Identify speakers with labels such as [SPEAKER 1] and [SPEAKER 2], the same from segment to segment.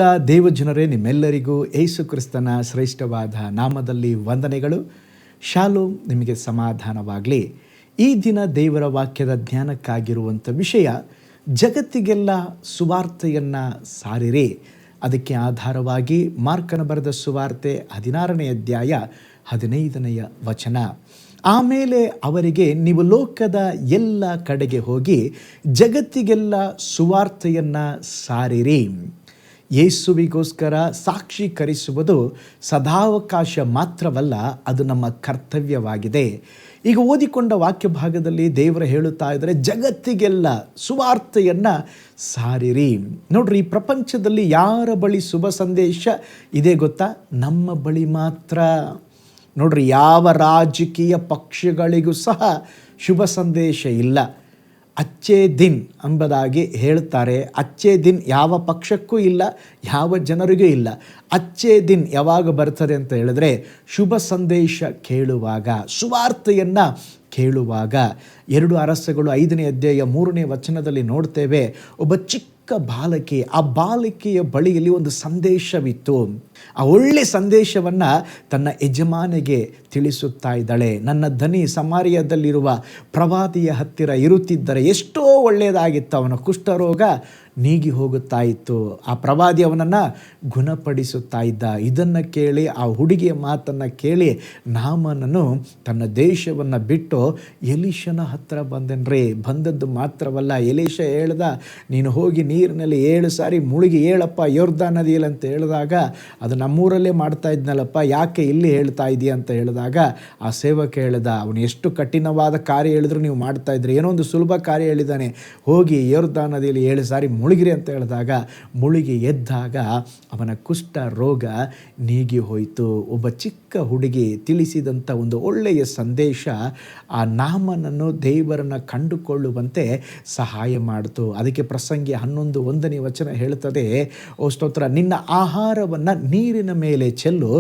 [SPEAKER 1] ಪ್ರಿಯವುಳ್ಳ ದೇವಜನರೇ, ನಿಮ್ಮೆಲ್ಲರಿಗೂ ಯೇಸು ಕ್ರಿಸ್ತನ ಶ್ರೇಷ್ಠವಾದ ನಾಮದಲ್ಲಿ ವಂದನೆಗಳು. ಶಾಲೋಮ್, ನಿಮಗೆ ಸಮಾಧಾನವಾಗಲಿ. ಈ ದಿನ ದೇವರ ವಾಕ್ಯದ ಧ್ಯಾನಕ್ಕಾಗಿರುವಂಥ ವಿಷಯ, ಜಗತ್ತಿಗೆಲ್ಲ ಸುವಾರ್ತೆಯನ್ನು ಸಾರಿರಿ. ಅದಕ್ಕೆ ಆಧಾರವಾಗಿ ಮಾರ್ಕನ ಬರೆದ ಸುವಾರ್ತೆ 16ನೇ ಅಧ್ಯಾಯ 15ನೇ ವಚನ. ಆಮೇಲೆ ಅವರಿಗೆ, ನೀವು ಲೋಕದ ಎಲ್ಲ ಕಡೆಗೆ ಹೋಗಿ ಜಗತ್ತಿಗೆಲ್ಲ ಸುವಾರ್ತೆಯನ್ನು ಸಾರಿರಿ. ಯೇಸುವಿಗೋಸ್ಕರ ಸಾಕ್ಷೀಕರಿಸುವುದು ಸದಾವಕಾಶ ಮಾತ್ರವಲ್ಲ, ಅದು ನಮ್ಮ ಕರ್ತವ್ಯವಾಗಿದೆ. ಈಗ ಓದಿಕೊಂಡ ವಾಕ್ಯ ಭಾಗದಲ್ಲಿ ದೇವರು ಹೇಳುತ್ತಾ ಇದ್ದಾರೆ, ಜಗತ್ತಿಗೆಲ್ಲ ಸುವಾರ್ತೆಯನ್ನು ಸಾರಿರಿ. ನೋಡ್ರಿ, ಈ ಪ್ರಪಂಚದಲ್ಲಿ ಯಾರ ಬಳಿ ಶುಭ ಸಂದೇಶ ಇದೆ ಗೊತ್ತಾ? ನಮ್ಮ ಬಳಿ ಮಾತ್ರ. ನೋಡ್ರಿ, ಯಾವ ರಾಜಕೀಯ ಪಕ್ಷಗಳಿಗೂ ಸಹ ಶುಭ ಸಂದೇಶ ಇಲ್ಲ. ಅಚ್ಚೇ ದಿನ್ ಎಂಬುದಾಗಿ ಹೇಳ್ತಾರೆ. ಅಚ್ಚೇ ದಿನ್ ಯಾವ ಪಕ್ಷಕ್ಕೂ ಇಲ್ಲ, ಯಾವ ಜನರಿಗೂ ಇಲ್ಲ. ಅಚ್ಚೇ ದಿನ್ ಯಾವಾಗ ಬರ್ತದೆ ಅಂತ ಹೇಳಿದ್ರೆ, ಶುಭ ಸಂದೇಶ ಕೇಳುವಾಗ, ಸುವಾರ್ತೆಯನ್ನು ಕೇಳುವಾಗ. 2 ಅರಸಗಳು 5ನೇ ಅಧ್ಯಾಯ 3ನೇ ವಚನದಲ್ಲಿ ನೋಡ್ತೇವೆ, ಒಬ್ಬ ಚಿಕ್ಕ ಬಾಲಕಿ, ಆ ಬಾಲಕಿಯ ಬಳಿಯಲ್ಲಿ ಒಂದು ಸಂದೇಶವಿತ್ತು. ಆ ಒಳ್ಳೆ ಸಂದೇಶವನ್ನು ತನ್ನ ಯಜಮಾನಿಗೆ ತಿಳಿಸುತ್ತಾ ಇದ್ದಾಳೆ. ನನ್ನ ದನಿ ಸಮಾರ್ಯದಲ್ಲಿರುವ ಪ್ರವಾದಿಯ ಹತ್ತಿರ ಇರುತ್ತಿದ್ದರೆ ಎಷ್ಟೋ ಒಳ್ಳೆಯದಾಗಿತ್ತು, ಅವನ ಕುಷ್ಠರೋಗ ನೀಗಿ ಹೋಗುತ್ತಾ ಇತ್ತು, ಆ ಪ್ರವಾದಿ ಅವನನ್ನು ಗುಣಪಡಿಸುತ್ತಾ ಇದ್ದ. ಇದನ್ನು ಕೇಳಿ, ಆ ಹುಡುಗಿಯ ಮಾತನ್ನು ಕೇಳಿ, ನಾಮನನು ತನ್ನ ದೇಶವನ್ನು ಬಿಟ್ಟು ಎಲೀಷನ ಹತ್ತಿರ ಬಂದನ್ರಿ. ಬಂದದ್ದು ಮಾತ್ರವಲ್ಲ, ಎಲೀಷ ಹೇಳ್ದ, ನೀನು ಹೋಗಿ ನೀರಿನಲ್ಲಿ 7 ಸಾರಿ ಮುಳುಗಿ ಹೇಳಪ್ಪ ಯೊರ್ದಾನ್ ನದಿಯಲ್ಲಿ ಅಂತ ಹೇಳಿದಾಗ, ಅದು ನಮ್ಮೂರಲ್ಲೇ ಮಾಡ್ತಾ ಇದ್ನಲ್ಲಪ್ಪ, ಯಾಕೆ ಇಲ್ಲಿ ಹೇಳ್ತಾ ಇದೆಯಾ ಅಂತ ಹೇಳಿದಾಗ, ಆ ಸೇವಕ ಹೇಳ್ದ, ಅವನು ಎಷ್ಟು ಕಠಿಣವಾದ ಕಾರ್ಯ ಹೇಳಿದ್ರು ನೀವು ಮಾಡ್ತಾ ಇದ್ರಿ, ಏನೋ ಒಂದು ಸುಲಭ ಕಾರ್ಯ ಹೇಳಿದ್ದಾನೆ, ಹೋಗಿ ಯೊರ್ದಾನ್ ನದಿಯಲ್ಲಿ 7 ಸಾರಿ ಮುಳುಗಿರಿ ಅಂತ ಹೇಳಿದಾಗ, ಮುಳುಗಿ ಎದ್ದಾಗ ಅವನ ಕುಷ್ಠ ರೋಗ ನೀಗಿ ಹೋಯಿತು. ಒಬ್ಬ ಚಿಕ್ಕ ಹುಡುಗಿ ತಿಳಿಸಿದಂಥ ಒಂದು ಒಳ್ಳೆಯ ಸಂದೇಶ ಆ ನಾಮನನ್ನು ದೇವರನ್ನು ಕಂಡುಕೊಳ್ಳುವಂತೆ ಸಹಾಯ ಮಾಡಿತು. ಅದಕ್ಕೆ ಪ್ರಸಂಗಿ 11:1 ವಚನ ಹೇಳ್ತದೆ, ಓ ಸ್ತೋತ್ರ, ನಿನ್ನ ಆಹಾರವನ್ನು ನೀರಿನ ಮೇಲೆ ಚೆಲ್ಲು,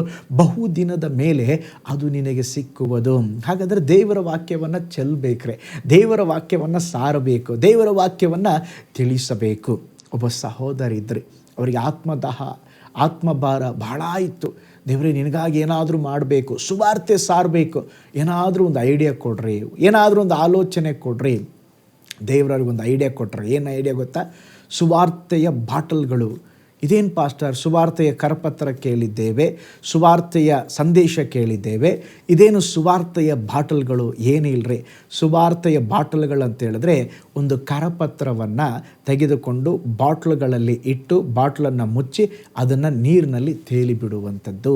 [SPEAKER 1] ಬಹುದಿನದ ಮೇಲೆ ಅದು ನಿನಗೆ ಸಿಕ್ಕುವುದು. ಹಾಗಾದರೆ ದೇವರ ವಾಕ್ಯವನ್ನು ಚೆಲ್ಲಬೇಕ್ರೆ, ದೇವರ ವಾಕ್ಯವನ್ನು ಸಾರಬೇಕು, ದೇವರ ವಾಕ್ಯವನ್ನು ತಿಳಿಸಬೇಕು. ಒಬ್ಬ ಸಹೋದರಿ ಇದ್ರಿ, ಅವರಿಗೆ ಆತ್ಮಭಾರ ಬಹಳ ಇತ್ತು. ದೇವರೇ, ನಿನಗಾಗಿ ಏನಾದರೂ ಮಾಡಬೇಕು, ಸುವಾರ್ತೆ ಸಾರಬೇಕು, ಏನಾದರೂ ಒಂದು ಐಡಿಯಾ ಕೊಡ್ರಿ, ಏನಾದರೂ ಒಂದು ಆಲೋಚನೆ ಕೊಡ್ರಿ. ದೇವರವ್ರಿಗೊಂದು ಐಡಿಯಾ ಕೊಟ್ಟರೆ. ಏನು ಐಡಿಯಾ ಗೊತ್ತಾ? ಸುವಾರ್ತೆಯ ಬಾಟಲ್ಗಳು. ಇದೇನು ಪಾಸ್ಟರ್, ಸುವಾರ್ತೆಯ ಕರಪತ್ರ ಕೇಳಿದ್ದೇವೆ, ಸುವಾರ್ತೆಯ ಸಂದೇಶ ಕೇಳಿದ್ದೇವೆ, ಇದೇನು ಸುವಾರ್ತೆಯ ಬಾಟಲ್ಗಳು? ಏನಿಲ್ಲರಿ. ಸುವಾರ್ತೆಯ ಬಾಟಲ್ಗಳು ಅಂತ ಹೇಳಿದ್ರೆ, ಒಂದು ಕರಪತ್ರವನ್ನು ತೆಗೆದುಕೊಂಡು ಬಾಟ್ಲುಗಳಲ್ಲಿ ಇಟ್ಟು, ಬಾಟ್ಲನ್ನು ಮುಚ್ಚಿ ಅದನ್ನು ನೀರಿನಲ್ಲಿ ತೇಲಿ ಬಿಡುವಂಥದ್ದು.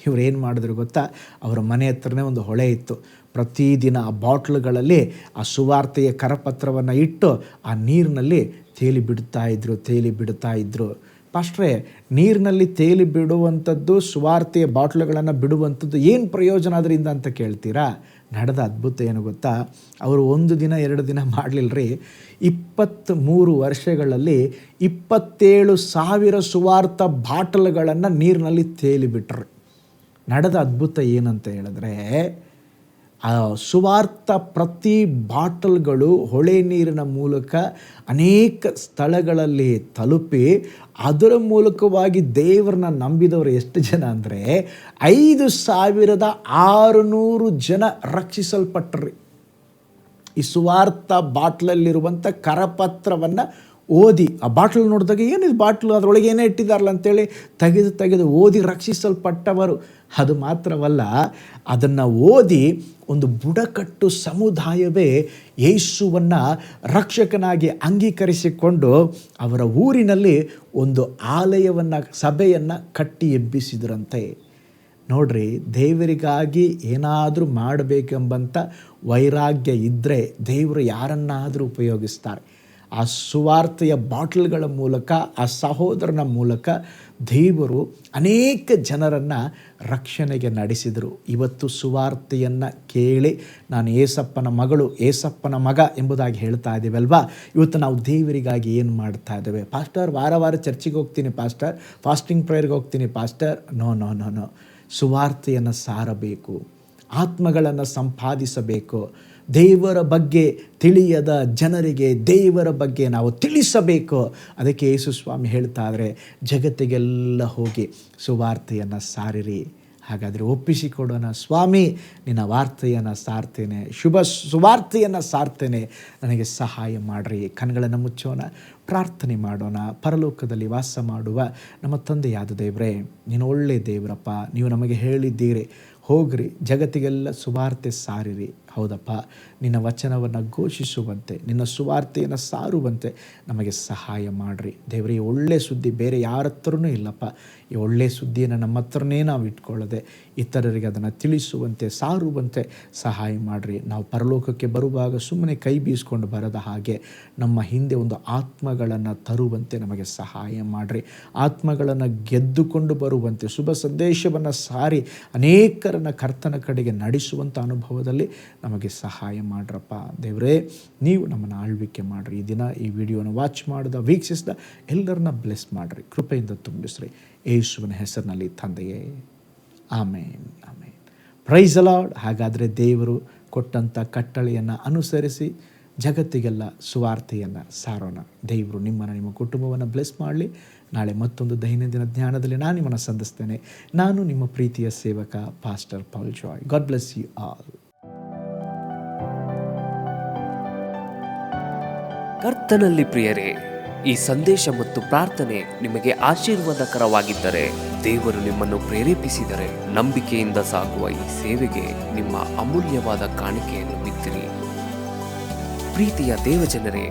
[SPEAKER 1] ಇವ್ರು ಏನು ಮಾಡಿದ್ರು ಗೊತ್ತಾ? ಅವರ ಮನೆ ಹತ್ರನೇ ಒಂದು ಹೊಳೆ ಇತ್ತು. ಪ್ರತಿದಿನ ಆ ಬಾಟ್ಲುಗಳಲ್ಲಿ ಆ ಸುವಾರ್ತೆಯ ಕರಪತ್ರವನ್ನು ಇಟ್ಟು ಆ ನೀರಿನಲ್ಲಿ ತೇಲಿ ಬಿಡ್ತಾ ಇದ್ರು. ಪಾಸ್ಟ್ರೇ, ನೀರಿನಲ್ಲಿ ತೇಲಿ ಬಿಡುವಂಥದ್ದು, ಸುವಾರ್ತೆಯ ಬಾಟ್ಲುಗಳನ್ನು ಬಿಡುವಂಥದ್ದು ಏನು ಪ್ರಯೋಜನ ಅದರಿಂದ ಅಂತ ಕೇಳ್ತೀರಾ? ನಡೆದ ಅದ್ಭುತ ಏನು ಗೊತ್ತಾ? ಅವರು 1 ದಿನ 2 ದಿನ ಮಾಡಲಿಲ್ಲರಿ, 23 ವರ್ಷಗಳಲ್ಲಿ 27,000 ಸುವಾರ್ಥ ಬಾಟಲ್ಗಳನ್ನು ನೀರಿನಲ್ಲಿ ತೇಲಿ ಬಿಟ್ರು. ನಡೆದ ಅದ್ಭುತ ಏನಂತ ಹೇಳಿದ್ರೆ, ಆ ಸುವಾರ್ಥ ಪ್ರತಿ ಬಾಟಲ್ಗಳು ಹೊಳೆ ನೀರಿನ ಮೂಲಕ ಅನೇಕ ಸ್ಥಳಗಳಲ್ಲಿ ತಲುಪಿ, ಅದರ ಮೂಲಕವಾಗಿ ದೇವರನ್ನ ನಂಬಿದವರು ಎಷ್ಟು ಜನ ಅಂದರೆ 5,600 ಜನ ರಕ್ಷಿಸಲ್ಪಟ್ರಿ. ಈ ಸುವಾರ್ಥ ಬಾಟ್ಲಲ್ಲಿರುವಂಥ ಕರಪತ್ರವನ್ನು ಓದಿ, ಆ ಬಾಟ್ಲ್ ನೋಡಿದಾಗ, ಏನಿದು ಬಾಟ್ಲು, ಅದರೊಳಗೆ ಏನೇ ಇಟ್ಟಿದ್ದಾರಲ್ಲ ಅಂತೇಳಿ ತೆಗೆದು ಓದಿ ರಕ್ಷಿಸಲ್ಪಟ್ಟವರು. ಅದು ಮಾತ್ರವಲ್ಲ, ಅದನ್ನು ಓದಿ ಒಂದು ಬುಡಕಟ್ಟು ಸಮುದಾಯವೇ ಯೇಸುವನ್ನು ರಕ್ಷಕನಾಗಿ ಅಂಗೀಕರಿಸಿಕೊಂಡು ಅವರ ಊರಿನಲ್ಲಿ ಒಂದು ಆಲಯವನ್ನು, ಸಭೆಯನ್ನು ಕಟ್ಟಿ ಎಬ್ಬಿಸಿದ್ರಂತೆ. ನೋಡ್ರಿ, ದೇವರಿಗಾಗಿ ಏನಾದರೂ ಮಾಡಬೇಕೆಂಬಂಥ ವೈರಾಗ್ಯ ಇದ್ದರೆ ದೇವರು ಯಾರನ್ನಾದರೂ ಉಪಯೋಗಿಸ್ತಾರೆ. ಆ ಸುವಾರ್ತೆಯ ಬಾಟಲ್ಗಳ ಮೂಲಕ, ಆ ಸಹೋದರನ ಮೂಲಕ ದೇವರು ಅನೇಕ ಜನರನ್ನು ರಕ್ಷಣೆಗೆ ನಡೆಸಿದರು. ಇವತ್ತು ಸುವಾರ್ತೆಯನ್ನು ಕೇಳಿ, ನಾನು ಏಸಪ್ಪನ ಮಗಳು, ಏಸಪ್ಪನ ಮಗ ಎಂಬುದಾಗಿ ಹೇಳ್ತಾ ಇದ್ದೀವಲ್ವಾ? ಇವತ್ತು ನಾವು ದೇವರಿಗಾಗಿ ಏನು ಮಾಡ್ತಾ ಇದ್ದೇವೆ? ಪಾಸ್ಟರ್, ವಾರ ಚರ್ಚಿಗೆ ಹೋಗ್ತೀನಿ ಪಾಸ್ಟರ್, ಫಾಸ್ಟಿಂಗ್ ಪ್ರೇಯರ್ಗೆ ಹೋಗ್ತೀನಿ ಪಾಸ್ಟರ್. ನೋ. ಸುವಾರ್ತೆಯನ್ನು ಸಾರಬೇಕು, ಆತ್ಮಗಳನ್ನು ಸಂಪಾದಿಸಬೇಕು, ದೇವರ ಬಗ್ಗೆ ತಿಳಿಯದ ಜನರಿಗೆ ದೇವರ ಬಗ್ಗೆ ನಾವು ತಿಳಿಸಬೇಕು. ಅದಕ್ಕೆ ಯೇಸು ಸ್ವಾಮಿ ಹೇಳ್ತಾ ಇದ್ದಾರೆ, ಜಗತ್ತಿಗೆಲ್ಲ ಹೋಗಿ ಸುವಾರ್ತೆಯನ್ನು ಸಾರಿರಿ. ಹಾಗಾದರೆ ಒಪ್ಪಿಸಿಕೊಡೋಣ, ಸ್ವಾಮಿ ನಿನ್ನ ವಾರ್ತೆಯನ್ನು ಸಾರ್ತೇನೆ, ಸುವಾರ್ತೆಯನ್ನು ಸಾರ್ತೇನೆ, ನನಗೆ ಸಹಾಯ ಮಾಡಿರಿ. ಕಣ್ಗಳನ್ನು ಮುಚ್ಚೋಣ, ಪ್ರಾರ್ಥನೆ ಮಾಡೋಣ. ಪರಲೋಕದಲ್ಲಿ ವಾಸ ಮಾಡುವ ನಮ್ಮ ತಂದೆಯಾದ ದೇವರೇ, ನೀನು ಒಳ್ಳೆಯ ದೇವರಪ್ಪ. ನೀವು ನಮಗೆ ಹೇಳಿದ್ದೀರಿ, ಹೋಗ್ರಿ ಜಗತ್ತಿಗೆಲ್ಲ ಸುವಾರ್ತೆ ಸಾರಿರಿ. ಹೌದಪ್ಪ, ನಿನ್ನ ವಚನವನ್ನು ಘೋಷಿಸುವಂತೆ, ನಿನ್ನ ಸುವಾರ್ತೆಯನ್ನು ಸಾರುವಂತೆ ನಮಗೆ ಸಹಾಯ ಮಾಡಿರಿ ದೇವರೇ. ಈ ಒಳ್ಳೆಯ ಸುದ್ದಿ ಬೇರೆ ಯಾರ ಹತ್ರನೂ ಇಲ್ಲಪ್ಪ. ಈ ಒಳ್ಳೆಯ ಸುದ್ದಿಯನ್ನು ನಮ್ಮ ಹತ್ರನೇ ನಾವು ಇಟ್ಕೊಳ್ಳದೆ ಇತರರಿಗೆ ಅದನ್ನು ತಿಳಿಸುವಂತೆ, ಸಾರುವಂತೆ ಸಹಾಯ ಮಾಡಿರಿ. ನಾವು ಪರಲೋಕಕ್ಕೆ ಬರುವಾಗ ಸುಮ್ಮನೆ ಕೈ ಬೀಸ್ಕೊಂಡು ಬರದ ಹಾಗೆ ನಮ್ಮ ಹಿಂದೆ ಒಂದು ಆತ್ಮಗಳನ್ನು ತರುವಂತೆ ನಮಗೆ ಸಹಾಯ ಮಾಡಿರಿ. ಆತ್ಮಗಳನ್ನು ಗೆದ್ದುಕೊಂಡು ಬರುವಂತೆ, ಶುಭ ಸಂದೇಶವನ್ನು ಸಾರಿ ಅನೇಕರನ್ನು ಕರ್ತನ ಕಡೆಗೆ ನಡೆಸುವಂಥ ಅನುಭವದಲ್ಲಿ ನಮಗೆ ಸಹಾಯ ಮಾಡ್ರಪ್ಪ ದೇವರೇ. ನೀವು ನಮ್ಮನ್ನು ಆಳ್ವಿಕೆ ಮಾಡಿರಿ. ಈ ದಿನ ಈ ವಿಡಿಯೋನ ವಾಚ್ ಮಾಡಿದ, ವೀಕ್ಷಿಸಿದ ಎಲ್ಲರನ್ನ ಬ್ಲೆಸ್ ಮಾಡಿರಿ, ಕೃಪೆಯಿಂದ ತುಂಬಿಸ್ರಿ. ಯೇಸುವಿನ ಹೆಸರಿನಲ್ಲಿ ತಂದೆಯೇ, ಆಮೇನ್, ಆಮೇನ್. Praise the Lord. ಹಾಗಾದರೆ ದೇವರು ಕೊಟ್ಟಂಥ ಕಟ್ಟಳೆಯನ್ನು ಅನುಸರಿಸಿ ಜಗತ್ತಿಗೆಲ್ಲ ಸುವಾರ್ತೆಯನ್ನು ಸಾರೋಣ. ದೇವರು ನಿಮ್ಮನ್ನು, ನಿಮ್ಮ ಕುಟುಂಬವನ್ನು ಬ್ಲೆಸ್ ಮಾಡಲಿ. ನಾಳೆ ಮತ್ತೊಂದು ದೈನಂದಿನ ಧ್ಯಾನದಲ್ಲಿ ನಾನು ನಿಮ್ಮನ್ನು ಸಂಧಿಸ್ತೇನೆ. ನಾನು ನಿಮ್ಮ ಪ್ರೀತಿಯ ಸೇವಕ pastor Paul Joy. God bless you all.
[SPEAKER 2] ಕರ್ತನಲ್ಲಿ ಪ್ರಿಯರೇ, ಈ ಸಂದೇಶ ಮತ್ತು ಪ್ರಾರ್ಥನೆ ನಿಮಗೆ ಆಶೀರ್ವಾದಕರವಾಗಿದ್ದರೆ, ದೇವರು ನಿಮ್ಮನ್ನು ಪ್ರೇರೇಪಿಸಿದರೆ, ನಂಬಿಕೆಯಿಂದ ಸಾಗುವ ಈ ಸೇವೆಗೆ ನಿಮ್ಮ ಅಮೂಲ್ಯವಾದ ಕಾಣಿಕೆಯನ್ನು ಬಿತ್ತಿರಿ. ಪ್ರೀತಿಯ ದೇವಜನರೇ,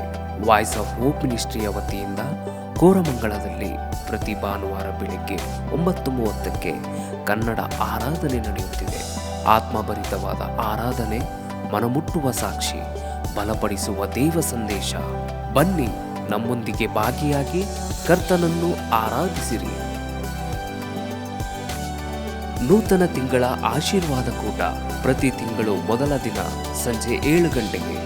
[SPEAKER 2] ವಾಯ್ಸ್ ಆಫ್ ಹೋಪ್ ಮಿನಿಸ್ಟ್ರಿಯ ವತಿಯಿಂದ ಕೋರಮಂಗಲದಲ್ಲಿ ಪ್ರತಿ ಭಾನುವಾರ ಬೆಳಿಗ್ಗೆ 9:30ಕ್ಕೆ ಕನ್ನಡ ಆರಾಧನೆ ನಡೆಯುತ್ತಿದೆ. ಆತ್ಮಭರಿತವಾದ ಆರಾಧನೆ, ಮನಮುಟ್ಟುವ ಸಾಕ್ಷಿ, ಬಲಪಡಿಸುವ ದೇವ ಸಂದೇಶ. ಬನ್ನಿ, ನಮ್ಮೊಂದಿಗೆ ಭಾಗಿಯಾಗಿ ಕರ್ತನನ್ನು ಆರಾಧಿಸಿರಿ. ನೂತನ ತಿಂಗಳ ಆಶೀರ್ವಾದ ಕೂಟ ಪ್ರತಿ ತಿಂಗಳು ಮೊದಲ ದಿನ ಸಂಜೆ 7 ಗಂಟೆಗೆ.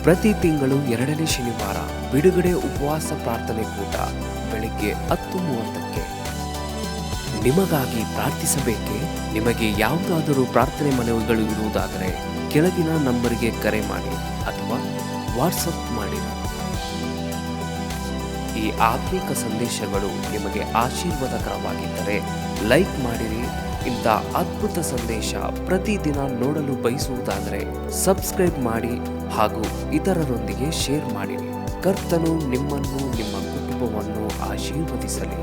[SPEAKER 2] ಪ್ರತಿ ತಿಂಗಳು 2ನೇ ಶನಿವಾರ ಬಿಡುಗಡೆ ಉಪವಾಸ ಪ್ರಾರ್ಥನೆ ಕೂಟ ಬೆಳಿಗ್ಗೆ 10:30ಕ್ಕೆ. ನಿಮಗಾಗಿ ಪ್ರಾರ್ಥಿಸಬೇಕೆ? ನಿಮಗೆ ಯಾವುದಾದರೂ ಪ್ರಾರ್ಥನೆ ಮನವಿಗಳು ಇರುವುದಾದರೆ ಕೆಳಗಿನ ನಂಬರಿಗೆ ಕರೆ ಮಾಡಿ ಅಥವಾ ವಾಟ್ಸಪ್ ಮಾಡಿರಿ. ಈ ಆತ್ಮಿಕ ಸಂದೇಶಗಳು ನಿಮಗೆ ಆಶೀರ್ವಾದಕರವಾಗಿದ್ದರೆ ಲೈಕ್ ಮಾಡಿರಿ. ಇಂಥ ಅದ್ಭುತ ಸಂದೇಶ ಪ್ರತಿದಿನ ನೋಡಲು ಬಯಸುವುದಾದರೆ ಸಬ್ಸ್ಕ್ರೈಬ್ ಮಾಡಿ ಹಾಗೂ ಇತರರೊಂದಿಗೆ ಶೇರ್ ಮಾಡಿರಿ. ಕರ್ತನು ನಿಮ್ಮನ್ನು, ನಿಮ್ಮ ಕುಟುಂಬವನ್ನು ಆಶೀರ್ವದಿಸಲಿ.